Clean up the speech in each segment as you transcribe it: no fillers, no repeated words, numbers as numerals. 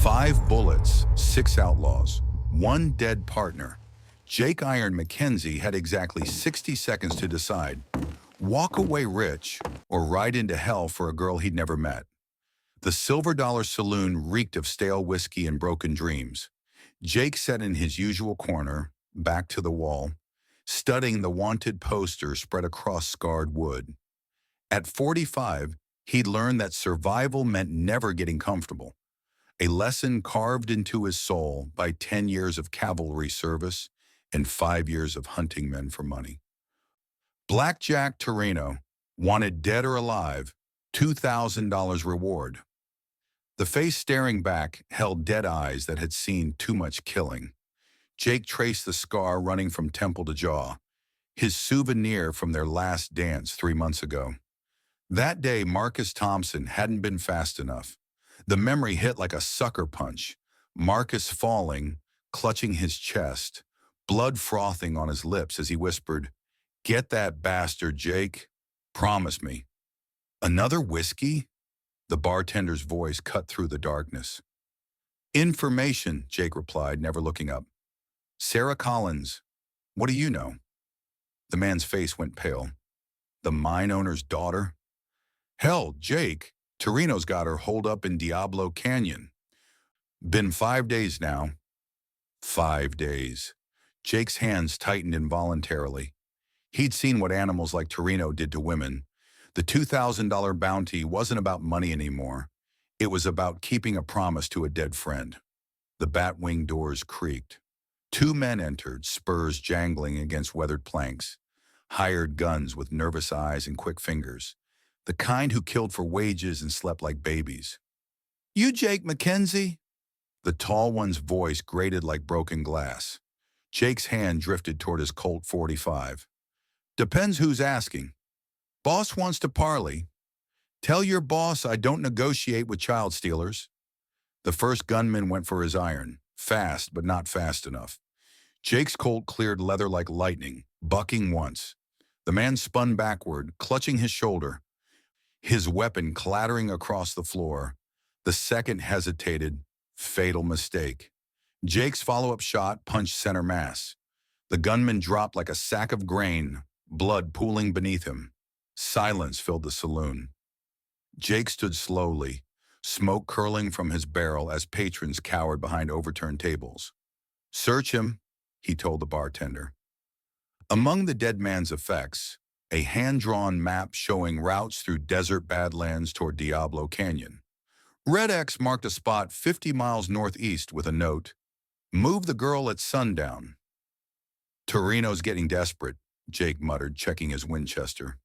5 bullets, 6 outlaws, 1 dead partner. Jake Iron McKenzie had exactly 60 seconds to decide: walk away rich or ride into hell for a girl he'd never met. The Silver Dollar Saloon reeked of stale whiskey and broken dreams. Jake sat in his usual corner, back to the wall, studying the wanted poster spread across scarred wood. At 45, he'd learned that survival meant never getting comfortable, a lesson carved into his soul by 10 years of cavalry service and 5 years of hunting men for money. Blackjack Torino wanted dead or alive, $2,000 reward. The face staring back held dead eyes that had seen too much killing. Jake traced the scar running from temple to jaw, his souvenir from their last dance 3 months ago. That day, Marcus Thompson hadn't been fast enough. The memory hit like a sucker punch. Marcus falling, clutching his chest, blood frothing on his lips as he whispered, "Get that bastard, Jake. Promise me." "Another whiskey?" The bartender's voice cut through the darkness. "Information," Jake replied, never looking up. "Sarah Collins. What do you know?" The man's face went pale. "The mine owner's daughter?" "Hell, Jake, Torino's got her holed up in Diablo Canyon. Been 5 days now." 5 days. Jake's hands tightened involuntarily. He'd seen what animals like Torino did to women. The $2,000 bounty wasn't about money anymore. It was about keeping a promise to a dead friend. The batwing doors creaked. 2 men entered, spurs jangling against weathered planks, hired guns with nervous eyes and quick fingers, the kind who killed for wages and slept like babies. "You Jake McKenzie?" The tall one's voice grated like broken glass. Jake's hand drifted toward his Colt .45. "Depends who's asking. Boss wants to parley. Tell your boss I don't negotiate with child stealers." The first gunman went for his iron, fast but not fast enough. Jake's Colt cleared leather like lightning, bucking once. The man spun backward, clutching his shoulder, his weapon clattering across the floor. The second hesitated. Fatal mistake. Jake's follow-up shot punched center mass. The gunman dropped like a sack of grain, blood pooling beneath him. Silence filled the saloon. Jake stood slowly, smoke curling from his barrel as patrons cowered behind overturned tables. "Search him," he told the bartender. Among the dead man's effects, a hand-drawn map showing routes through desert badlands toward Diablo Canyon. Red X marked a spot 50 miles northeast with a note, "Move the girl at sundown." "Torino's getting desperate," Jake muttered, checking his Winchester.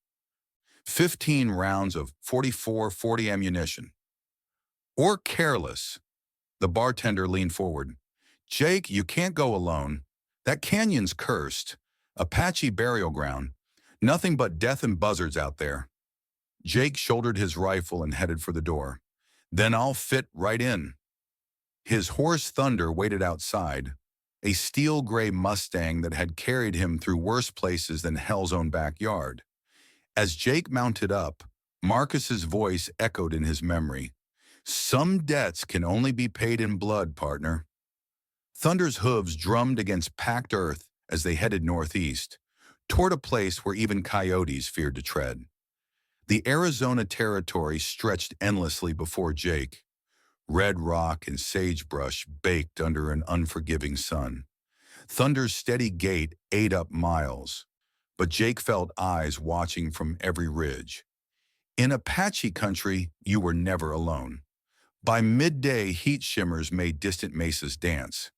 15 rounds of .44-40 ammunition. "Or careless." The bartender leaned forward. "Jake, you can't go alone. That canyon's cursed. Apache burial ground. Nothing but death and buzzards out there." Jake shouldered his rifle and headed for the door. "Then I'll fit right in." His horse Thunder waited outside, a steel-gray Mustang that had carried him through worse places than hell's own backyard. As Jake mounted up, Marcus's voice echoed in his memory. "Some debts can only be paid in blood, partner." Thunder's hooves drummed against packed earth as they headed northeast, toward a place where even coyotes feared to tread. The Arizona territory stretched endlessly before Jake. Red rock and sagebrush baked under an unforgiving sun. Thunder's steady gait ate up miles, but Jake felt eyes watching from every ridge. In Apache country, you were never alone. By midday, heat shimmers made distant mesas dance.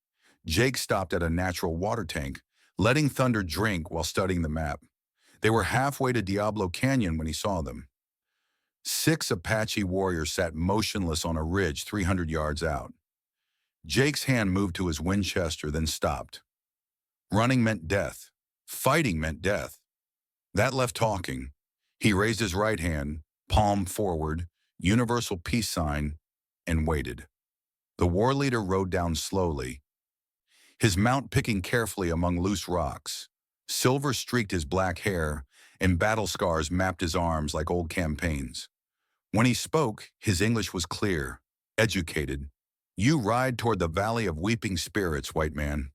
Jake stopped at a natural water tank, letting Thunder drink while studying the map. They were halfway to Diablo Canyon when he saw them. 6 Apache warriors sat motionless on a ridge 300 yards out. Jake's hand moved to his Winchester, then stopped. Running meant death. Fighting meant death. That left talking. He raised his right hand, palm forward, universal peace sign, and waited. The war leader rode down slowly, his mount picking carefully among loose rocks. Silver streaked his black hair, and battle scars mapped his arms like old campaigns. When he spoke, his English was clear, educated, You ride toward the valley of weeping spirits, white man.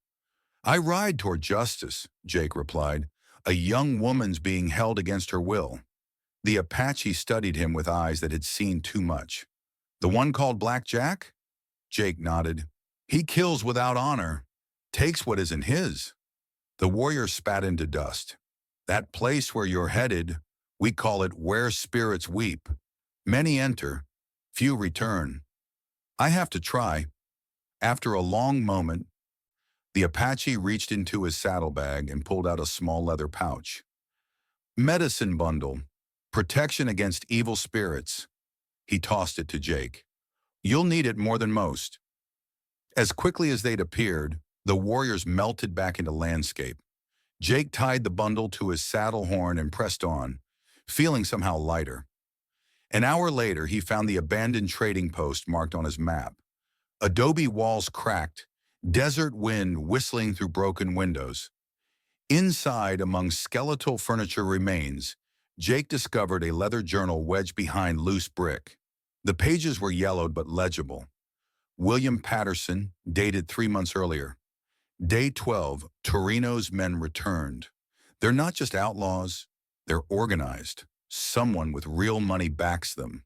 I ride toward justice, Jake replied. A young woman's being held against her will. The Apache studied him with eyes that had seen too much. The one called Black Jack? Jake nodded. He kills without honor, takes what isn't his. The warrior spat into dust. That place where you're headed, we call it where spirits weep. Many enter, few return. I have to try. After a long moment, the Apache reached into his saddlebag and pulled out a small leather pouch. Medicine bundle, protection against evil spirits. He tossed it to Jake. You'll need it more than most. As quickly as they'd appeared, the warriors melted back into landscape. Jake tied the bundle to his saddle horn and pressed on, feeling somehow lighter. An hour later, he found the abandoned trading post marked on his map. Adobe walls cracked, desert wind whistling through broken windows. Inside, among skeletal furniture remains, Jake discovered a leather journal wedged behind loose brick. The pages were yellowed but legible. William Patterson, dated 3 months earlier. Day 12, Torino's men returned. They're not just outlaws, they're organized. Someone with real money backs them.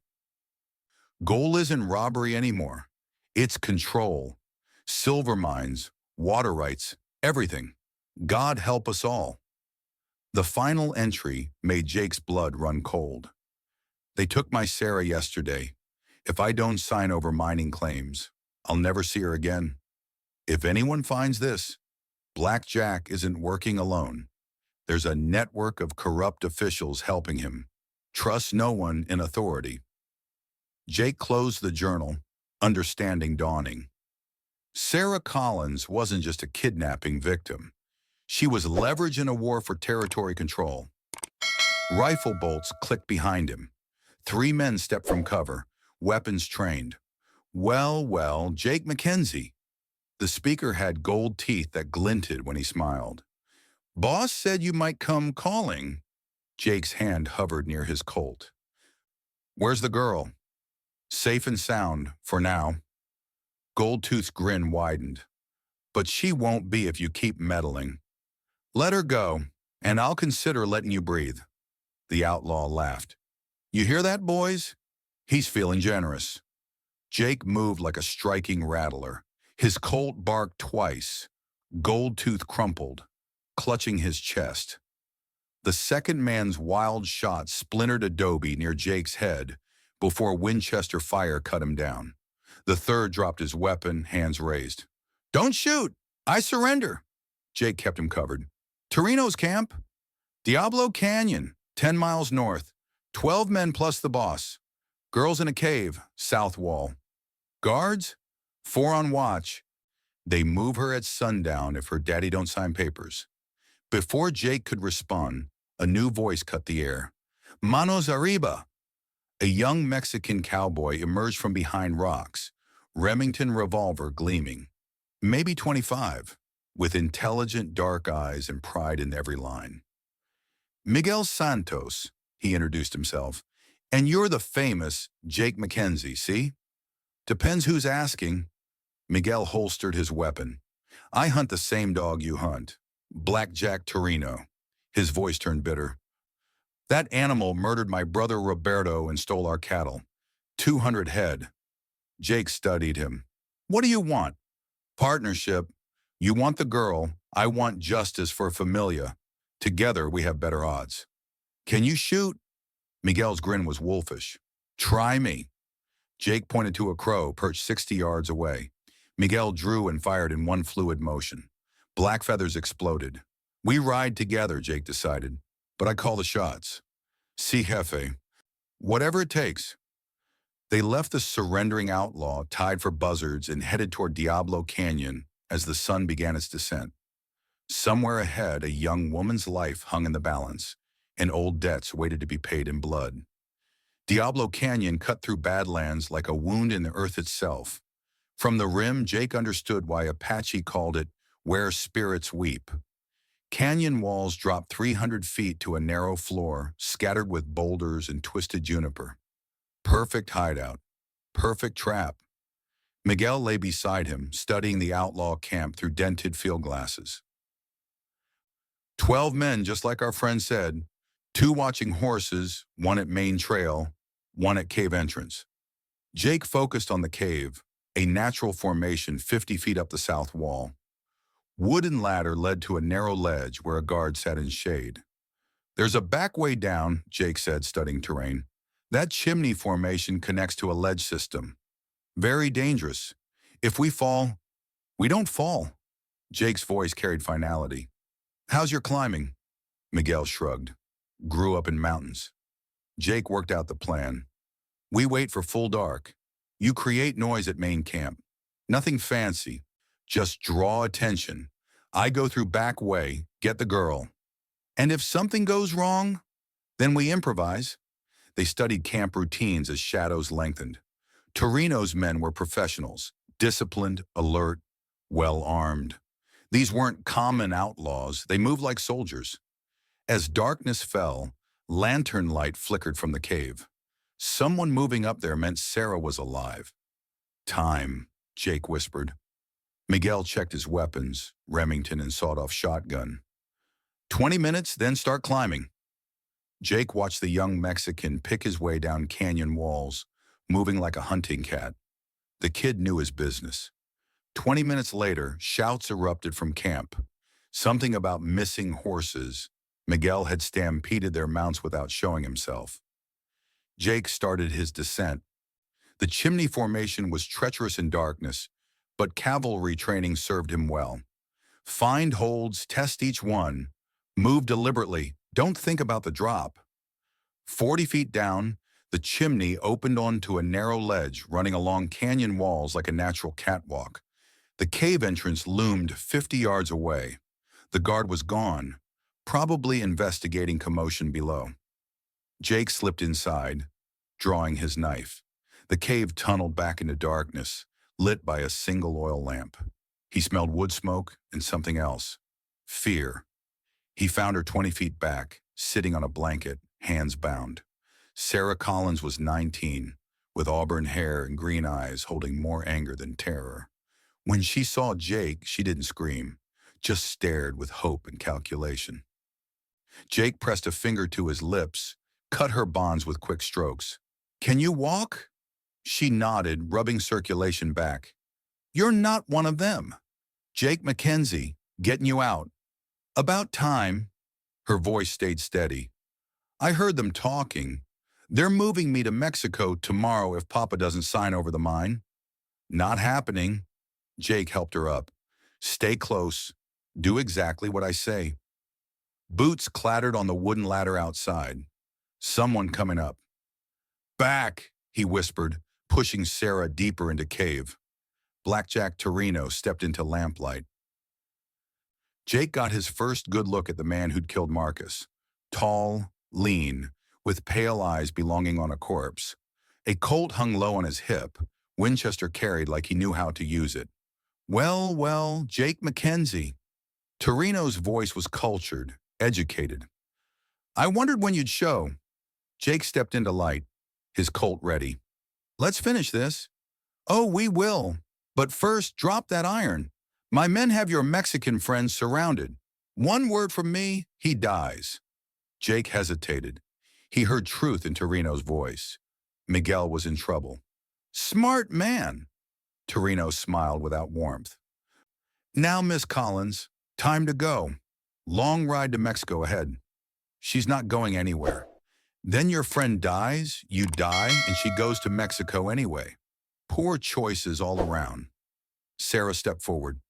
Goal isn't robbery anymore. It's control. Silver mines, water rights, everything. God help us all. The final entry made Jake's blood run cold. They took my Sarah yesterday. If I don't sign over mining claims, I'll never see her again. If anyone finds this, Black Jack isn't working alone. There's a network of corrupt officials helping him. Trust no one in authority. Jake closed the journal, understanding dawning. Sarah Collins wasn't just a kidnapping victim. She was leverage in a war for territory control. Rifle bolts clicked behind him. 3 men stepped from cover, weapons trained. Well, Jake Mackenzie. The speaker had gold teeth that glinted when he smiled. Boss said you might come calling. Jake's hand hovered near his Colt. Where's the girl? Safe and sound, for now. Goldtooth's grin widened. But she won't be if you keep meddling. Let her go, and I'll consider letting you breathe. The outlaw laughed. You hear that, boys? He's feeling generous. Jake moved like a striking rattler. His Colt barked twice. Goldtooth crumpled, clutching his chest. The second man's wild shot splintered adobe near Jake's head before Winchester fire cut him down. The third dropped his weapon, hands raised. Don't shoot! I surrender! Jake kept him covered. Torino's camp? Diablo Canyon, 10 miles north. 12 men plus the boss. Girls in a cave, south wall. Guards? 4 on watch. They move her at sundown if her daddy don't sign papers. Before Jake could respond, a new voice cut the air. Manos arriba! A young Mexican cowboy emerged from behind rocks, Remington revolver gleaming. Maybe 25, with intelligent dark eyes and pride in every line. Miguel Santos, he introduced himself, and you're the famous Jake Mackenzie, see? Depends who's asking. Miguel holstered his weapon. I hunt the same dog you hunt, Black Jack Torino. His voice turned bitter. That animal murdered my brother Roberto and stole our cattle. 200 head. Jake studied him. What do you want? Partnership. You want the girl. I want justice for Familia. Together we have better odds. Can you shoot? Miguel's grin was wolfish. Try me. Jake pointed to a crow perched 60 yards away. Miguel drew and fired in one fluid motion. Black feathers exploded. We ride together, Jake decided, but I call the shots. Si jefe. Whatever it takes. They left the surrendering outlaw tied for buzzards and headed toward Diablo Canyon as the sun began its descent. Somewhere ahead, a young woman's life hung in the balance, and old debts waited to be paid in blood. Diablo Canyon cut through badlands like a wound in the earth itself. From the rim, Jake understood why Apache called it where spirits weep. Canyon walls dropped 300 feet to a narrow floor, scattered with boulders and twisted juniper. Perfect hideout. Perfect trap. Miguel lay beside him, studying the outlaw camp through dented field glasses. 12 men, just like our friend said, 2 watching horses, 1 at main trail, 1 at cave entrance. Jake focused on the cave, a natural formation 50 feet up the south wall. Wooden ladder led to a narrow ledge where a guard sat in shade. There's a back way down, Jake said, studying terrain. That chimney formation connects to a ledge system. Very dangerous. If we fall, we don't fall. Jake's voice carried finality. How's your climbing? Miguel shrugged. Grew up in mountains. Jake worked out the plan. We wait for full dark. You create noise at main camp. Nothing fancy. Just draw attention. I go through back way, get the girl. And if something goes wrong, then we improvise. They studied camp routines as shadows lengthened. Torino's men were professionals, disciplined, alert, well-armed. These weren't common outlaws. They moved like soldiers. As darkness fell, lantern light flickered from the cave. Someone moving up there meant Sarah was alive. Time, Jake whispered. Miguel checked his weapons, Remington and sawed-off shotgun. 20 minutes, then start climbing. Jake watched the young Mexican pick his way down canyon walls, moving like a hunting cat. The kid knew his business. 20 minutes later, shouts erupted from camp. Something about missing horses. Miguel had stampeded their mounts without showing himself. Jake started his descent. The chimney formation was treacherous in darkness, but cavalry training served him well. Find holds, test each one. Move deliberately. Don't think about the drop. 40 feet down, the chimney opened onto a narrow ledge running along canyon walls like a natural catwalk. The cave entrance loomed 50 yards away. The guard was gone, probably investigating commotion below. Jake slipped inside, drawing his knife. The cave tunneled back into darkness, lit by a single oil lamp. He smelled wood smoke and something else. Fear. He found her 20 feet back, sitting on a blanket, hands bound. Sarah Collins was 19, with auburn hair and green eyes holding more anger than terror. When she saw Jake, she didn't scream, just stared with hope and calculation. Jake pressed a finger to his lips, cut her bonds with quick strokes. Can you walk? She nodded, rubbing circulation back. You're not one of them. Jake Mackenzie, getting you out. About time. Her voice stayed steady. I heard them talking. They're moving me to Mexico tomorrow if Papa doesn't sign over the mine. Not happening. Jake helped her up. Stay close. Do exactly what I say. Boots clattered on the wooden ladder outside. Someone coming up. Back, he whispered, pushing Sarah deeper into cave. Blackjack Torino stepped into lamplight. Jake got his first good look at the man who'd killed Marcus. Tall, lean, with pale eyes belonging on a corpse. A Colt hung low on his hip, Winchester carried like he knew how to use it. Well, Jake Mackenzie. Torino's voice was cultured, educated. I wondered when you'd show. Jake stepped into light, his Colt ready. Let's finish this. Oh, we will. But first, drop that iron. My men have your Mexican friends surrounded. One word from me, he dies. Jake hesitated. He heard truth in Torino's voice. Miguel was in trouble. Smart man. Torino smiled without warmth. Now, Miss Collins, time to go. Long ride to Mexico ahead. She's not going anywhere. Then your friend dies, you die, and she goes to Mexico anyway. Poor choices all around. Sarah stepped forward.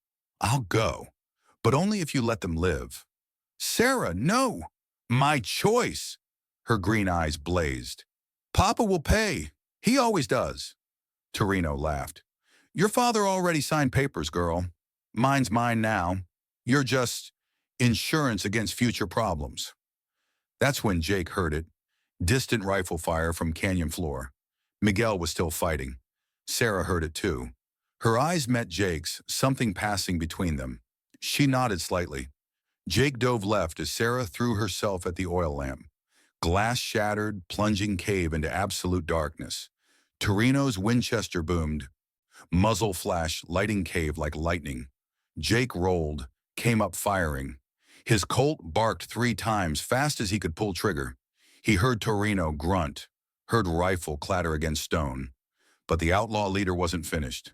I'll go, but only if you let them live. Sarah, no! My choice! Her green eyes blazed. Papa will pay. He always does. Torino laughed. Your father already signed papers, girl. Mine's mine now. You're just insurance against future problems. That's when Jake heard it. Distant rifle fire from canyon floor. Miguel was still fighting. Sarah heard it too. Her eyes met Jake's, something passing between them. She nodded slightly. Jake dove left as Sarah threw herself at the oil lamp. Glass shattered, plunging cave into absolute darkness. Torino's Winchester boomed. Muzzle flash, lighting cave like lightning. Jake rolled, came up firing. His Colt barked 3 times, fast as he could pull trigger. He heard Torino grunt, heard rifle clatter against stone. But the outlaw leader wasn't finished.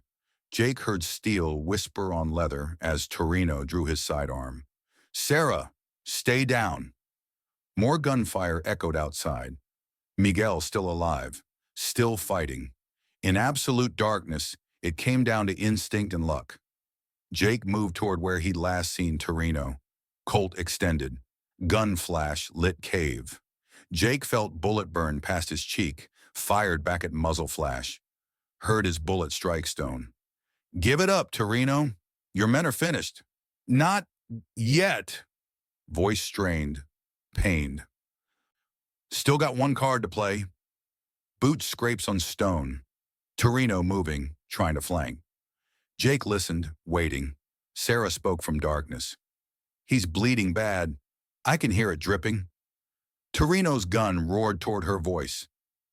Jake heard steel whisper on leather as Torino drew his sidearm. "Sarah, stay down." More gunfire echoed outside. Miguel still alive, still fighting. In absolute darkness, it came down to instinct and luck. Jake moved toward where he'd last seen Torino. Colt extended. Gun flash lit cave. Jake felt bullet burn past his cheek, fired back at muzzle flash. Heard his bullet strike stone. "Give it up, Torino. Your men are finished." "Not yet." Voice strained, pained. "Still got 1 card to play." Boot scrapes on stone. Torino moving, trying to flank. Jake listened, waiting. Sarah spoke from darkness. "He's bleeding bad. I can hear it dripping." Torino's gun roared toward her voice.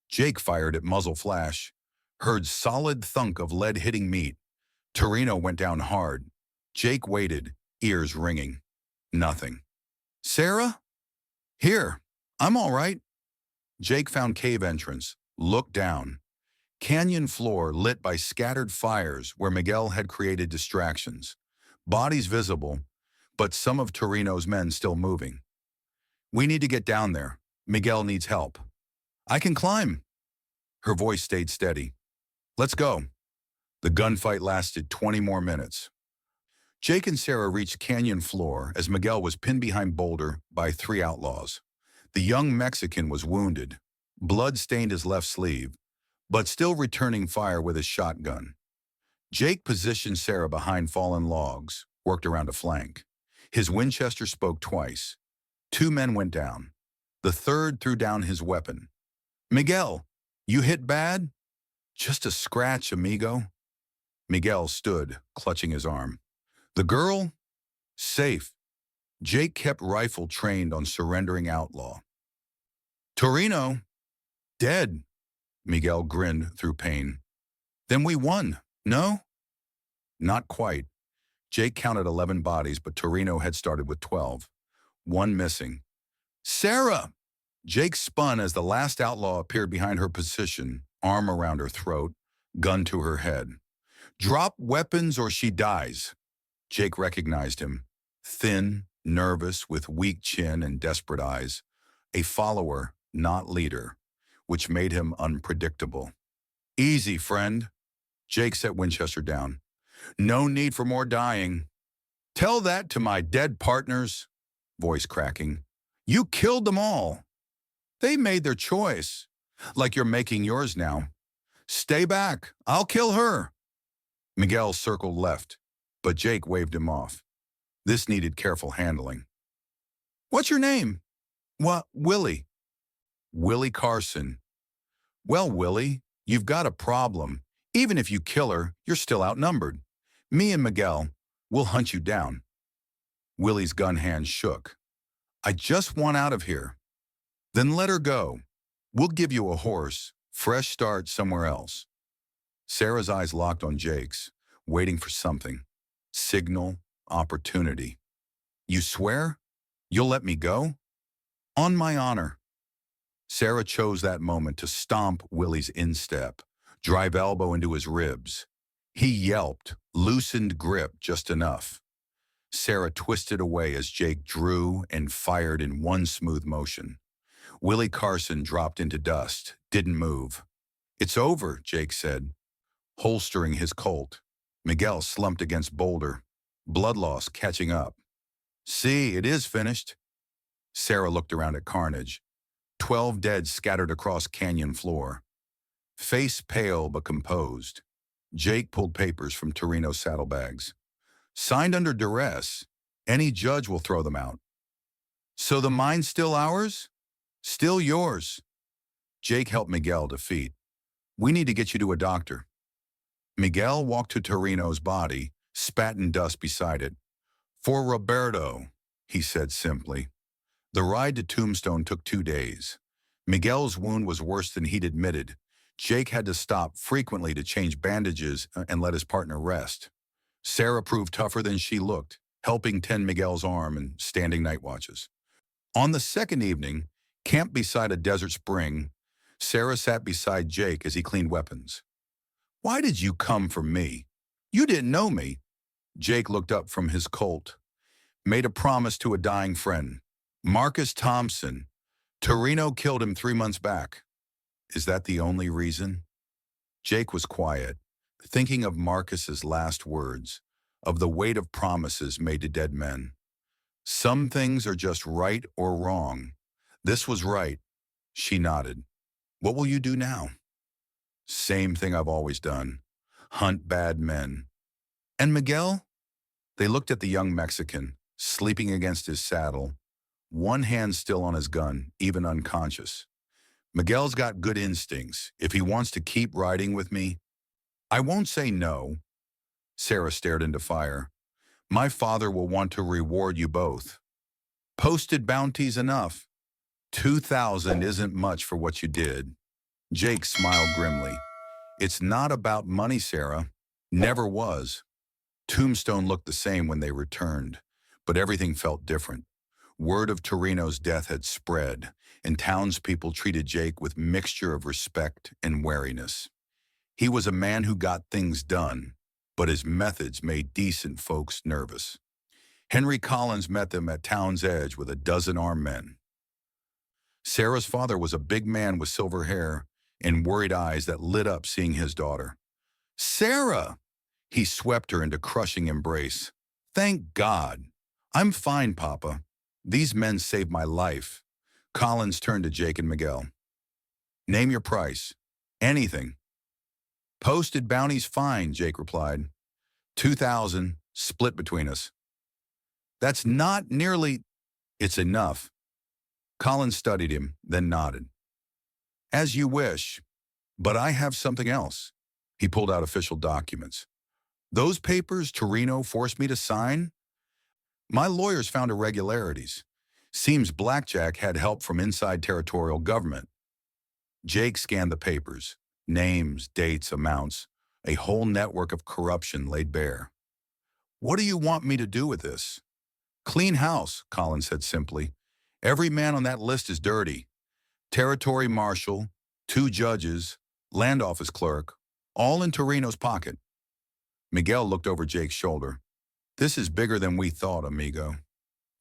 Jake fired at muzzle flash. Heard solid thunk of lead hitting meat. Torino went down hard. Jake waited, ears ringing. Nothing. "Sarah?" "Here. I'm all right." Jake found cave entrance, looked down. Canyon floor lit by scattered fires where Miguel had created distractions. Bodies visible, but some of Torino's men still moving. "We need to get down there. Miguel needs help." "I can climb." Her voice stayed steady. "Let's go." The gunfight lasted 20 more minutes. Jake and Sarah reached canyon floor as Miguel was pinned behind boulder by 3 outlaws. The young Mexican was wounded. Blood stained his left sleeve, but still returning fire with his shotgun. Jake positioned Sarah behind fallen logs, worked around a flank. His Winchester spoke twice. 2 men went down. The third threw down his weapon. "Miguel, you hit bad?" "Just a scratch, amigo." Miguel stood, clutching his arm. "The girl?" "Safe." Jake kept rifle trained on surrendering outlaw. "Torino?" "Dead." Miguel grinned through pain. "Then we won, no?" Not quite. Jake counted 11 bodies, but Torino had started with 12. 1 missing. "Sarah!" Jake spun as the last outlaw appeared behind her position, arm around her throat, gun to her head. "Drop weapons or she dies." Jake recognized him. Thin, nervous, with weak chin and desperate eyes. A follower, not leader, which made him unpredictable. "Easy, friend." Jake set Winchester down. "No need for more dying." "Tell that to my dead partners." Voice cracking. "You killed them all. They made their choice, like you're making yours now. Stay back. I'll kill her." Miguel circled left, but Jake waved him off. This needed careful handling. "What's your name?" "What, Willie." "Willie Carson." "Well, Willie, you've got a problem. Even if you kill her, you're still outnumbered. Me and Miguel, we'll hunt you down." Willie's gun hand shook. "I just want out of here." "Then let her go. We'll give you a horse, fresh start somewhere else." Sarah's eyes locked on Jake's, waiting for something. Signal, opportunity. "You swear? You'll let me go?" "On my honor." Sarah chose that moment to stomp Willie's instep, drive elbow into his ribs. He yelped, loosened grip just enough. Sarah twisted away as Jake drew and fired in one smooth motion. Willie Carson dropped into dust, didn't move. "It's over," Jake said, holstering his Colt. Miguel slumped against boulder, blood loss catching up. "See, it is finished." Sarah looked around at carnage. 12 dead scattered across canyon floor. Face pale but composed. Jake pulled papers from Torino's saddlebags. "Signed under duress. Any judge will throw them out." "So the mine's still ours?" "Still yours." Jake helped Miguel to feet. "We need to get you to a doctor." Miguel walked to Torino's body, spat in dust beside it. "For Roberto," he said simply. The ride to Tombstone took 2 days. Miguel's wound was worse than he'd admitted. Jake had to stop frequently to change bandages and let his partner rest. Sarah proved tougher than she looked, helping tend Miguel's arm and standing night watches. On the second evening, camped beside a desert spring, Sarah sat beside Jake as he cleaned weapons. "Why did you come for me? You didn't know me." Jake looked up from his Colt, made a promise to a dying friend. "Marcus Thompson. Torino killed him 3 months back." "Is that the only reason?" Jake was quiet, thinking of Marcus's last words, of the weight of promises made to dead men. Some things are just right or wrong. This was right. She nodded. "What will you do now?" "Same thing I've always done. Hunt bad men." "And Miguel?" They looked at the young Mexican, sleeping against his saddle, one hand still on his gun, even unconscious. "Miguel's got good instincts. If he wants to keep riding with me, I won't say no." Sarah stared into fire. "My father will want to reward you both. Posted bounties enough. 2,000 isn't much for what you did." Jake smiled grimly. "It's not about money, Sarah. Never was." Tombstone looked the same when they returned, but everything felt different. Word of Torino's death had spread, and townspeople treated Jake with mixture of respect and wariness. He was a man who got things done, but his methods made decent folks nervous. Henry Collins met them at town's edge with a dozen armed men. Sarah's father was a big man with silver hair and worried eyes that lit up seeing his daughter. "Sarah!" He swept her into crushing embrace. "Thank God. I'm fine, Papa. These men saved my life." Collins turned to Jake and Miguel. "Name your price. Anything." "Posted bounty's fine," Jake replied. 2,000, split between us." "That's not nearly—" "It's enough." Collins studied him, then nodded. "As you wish, but I have something else." He pulled out official documents. "Those papers Torino forced me to sign? My lawyers found irregularities. Seems Blackjack had help from inside territorial government." Jake scanned the papers. Names, dates, amounts, a whole network of corruption laid bare. "What do you want me to do with this?" "Clean house," Collins said simply. "Every man on that list is dirty. Territory marshal, 2 judges, land office clerk, all in Torino's pocket." Miguel looked over Jake's shoulder. "This is bigger than we thought, amigo.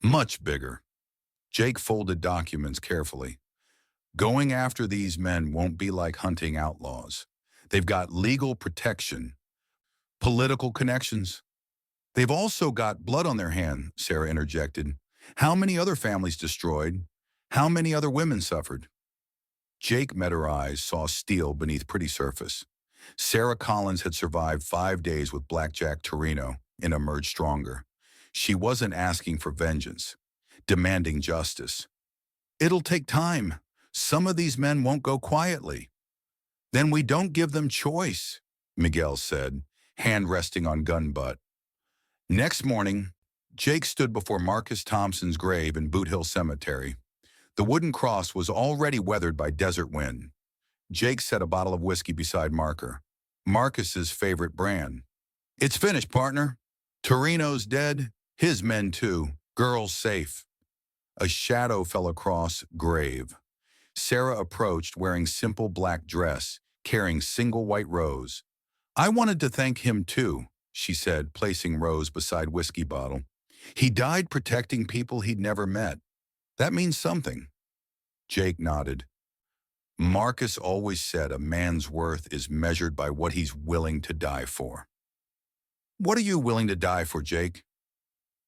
Much bigger." Jake folded documents carefully. "Going after these men won't be like hunting outlaws. They've got legal protection, political connections. They've also got blood on their hand," Sarah interjected. "How many other families destroyed? How many other women suffered?" Jake met her eyes, saw steel beneath pretty surface. Sarah Collins had survived 5 days with Blackjack Torino and emerged stronger. She wasn't asking for vengeance, demanding justice. "It'll take time. Some of these men won't go quietly." "Then we don't give them choice," Miguel said, hand resting on gun butt. Next morning, Jake stood before Marcus Thompson's grave in Boot Hill Cemetery. The wooden cross was already weathered by desert wind. Jake set a bottle of whiskey beside Marcus's favorite brand. "It's finished, partner. Torino's dead, his men too, girls safe." A shadow fell across grave. Sarah approached wearing simple black dress, carrying single white rose. "I wanted to thank him too," she said, placing rose beside whiskey bottle. "He died protecting people he'd never met. That means something." Jake nodded. "Marcus always said a man's worth is measured by what he's willing to die for." "What are you willing to die for, Jake?"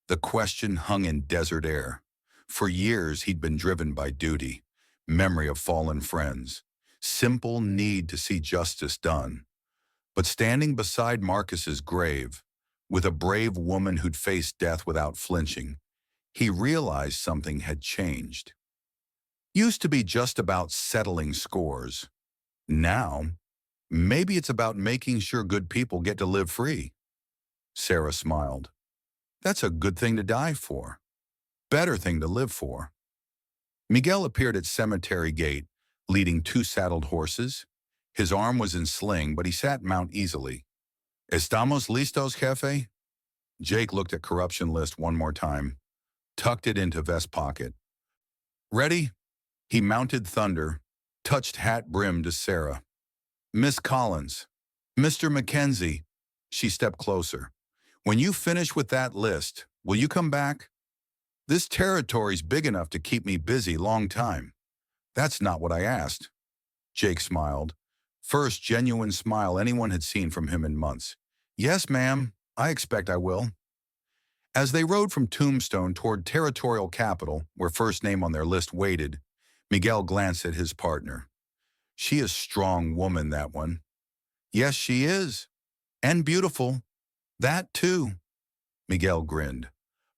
The question hung in desert air. For years he'd been driven by duty, memory of fallen friends, simple need to see justice done. But standing beside Marcus's grave, with a brave woman who'd faced death without flinching, he realized something had changed. Used to be just about settling scores. Now, maybe it's about making sure good people get to live free. Sarah smiled. "That's a good thing to die for. Better thing to live for." Miguel appeared at cemetery gate, leading 2 saddled horses. His arm was in sling, but he sat mount easily. Estamos listos, jefe? Jake looked at corruption list one more time, tucked it into vest pocket. Ready? He mounted thunder, touched hat brim to Sarah. Miss Collins. Mr. Mackenzie. She stepped closer. When you finish with that list, will you come back? This territory's big enough to keep me busy long time. That's not what I asked. Jake smiled. First genuine smile anyone had seen from him in months. Yes, ma'am. I expect I will. As they rode from Tombstone toward Territorial Capital, where first name on their list waited, Miguel glanced at his partner. She is strong woman, that one. Yes, she is. And beautiful. That too. Miguel grinned.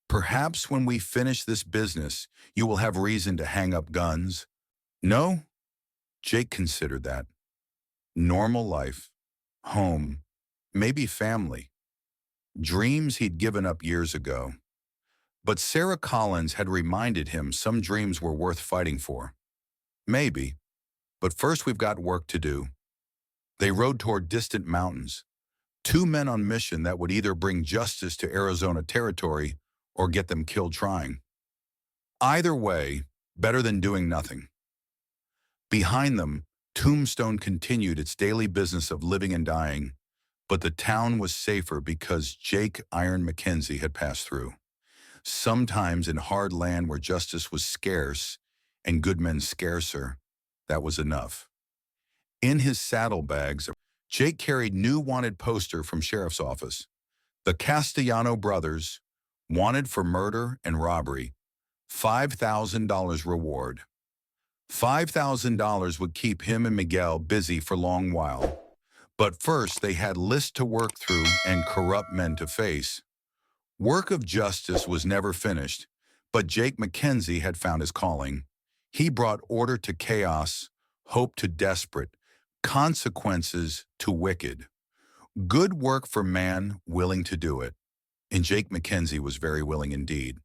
Perhaps when we finish this business, you will have reason to hang up guns. No? Jake considered that. Normal life. Home. Maybe family. Dreams he'd given up years ago. But Sarah Collins had reminded him some dreams were worth fighting for. Maybe. But first we've got work to do. They rode toward distant mountains. Two men on mission that would either bring justice to Arizona territory or get them killed trying. Either way, better than doing nothing. Behind them, Tombstone continued its daily business of living and dying, but the town was safer because Jake Iron Mackenzie had passed through. Sometimes in hard land where justice was scarce and good men scarcer, that was enough. In his saddlebags, Jake carried new wanted poster from sheriff's office. The Castellano brothers, wanted for murder and robbery, $5,000 reward. $5,000 would keep him and Miguel busy for a long while. But first they had lists to work through and corrupt men to face. Work of justice was never finished, but Jake Mackenzie had found his calling. He brought order to chaos, hope to desperate, consequences to wicked. Good work for man willing to do it. And Jake Mackenzie was very willing indeed.